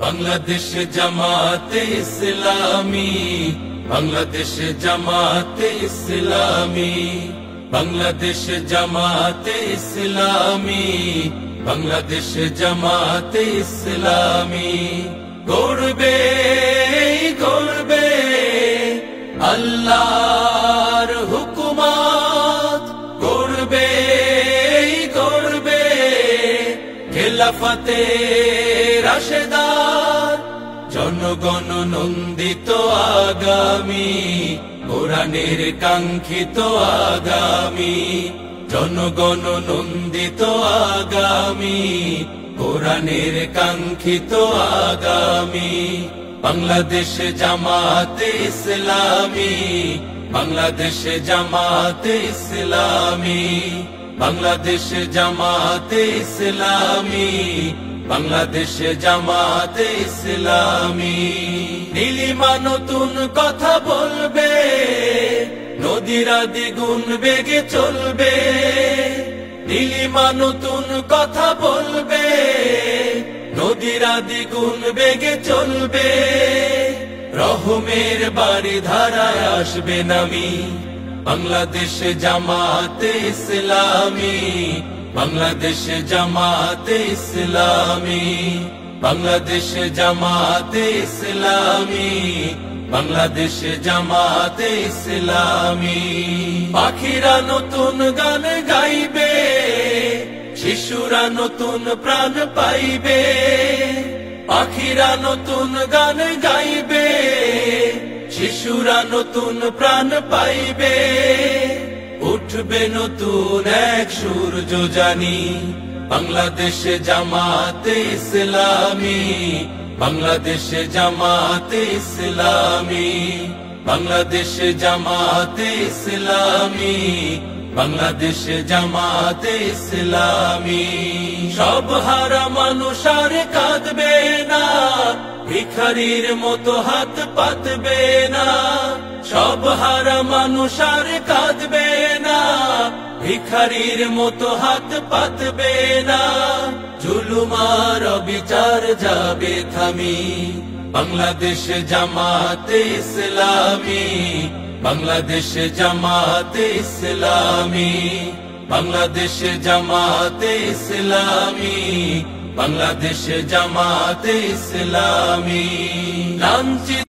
বাংলাদেশ জামাতে ইসলামী, বাংলাদেশ জামাতে ইসলামী, বাংলাদেশ জামাতে ইসলামী, বাংলাদেশ জামাতে ইসলামী। গড়বে গড়বে আল্লাহর হুকুমত, গড়বে গড়বে খেলাফতে রাশেদার, জনগণ নন্দিত আগামী, কোরআনের কাঙ্ক্ষিত আগামী, জনগণ নন্দিত আগামী, কোরআনের কাঙ্ক্ষিত আগামী। বাংলাদেশ জামাতে ইসলামী, বাংলাদেশ জামাতে ইসলামী, বাংলাদেশ জামাতে ইসলামী, বাংলাদেশ জামাতে ইসলামী। নীলিমা নতুন কথা বলবে, নদীরা দ্বিগুণ বেগে চলবে। নীলিমা নতুন কথা বলবে, নদীরা দ্বিগুণ বেগে চলবে। রহমের বাড়ি ধারায় আসবে নামি, বাংলাদেশ জামাতে ইসলামী, বাংলাদেশ জামাতে ইসলামী, বাংলাদেশ জামাতে ইসলামী, বাংলাদেশ জামাতে ইসলামী। পাখিরা নতুন গান গাইবে, শিশুরা নতুন প্রাণ পাইবে। পাখিরা নতুন গান গাইবে, শিশুরা নতুন প্রাণ পাইবে। উঠবে নতুন এক সূর্য জানি, বাংলাদেশ জামাতে ইসলামী, বাংলাদেশ জামাতে ইসলামী, বাংলাদেশ জামাতে ইসলামী, বাংলাদেশ জামাতে ইসলামী। সব হারা মানুষ আর কাঁদবে না, ভিখারির মতো হাত পাতবে না। সব হারা মানুষ আর কাঁদবে না, ভিখারির মতো হাত পাতবে না। জুলুমার বিচার যাবে থামি, বাংলাদেশ জামাতে ইসলামী, বাংলাদেশ জামাতে ইসলামী, বাংলাদেশ জামাতে ইসলামী, বাংলাদেশ জামাতে ইসলামী। লাঞ্ছিত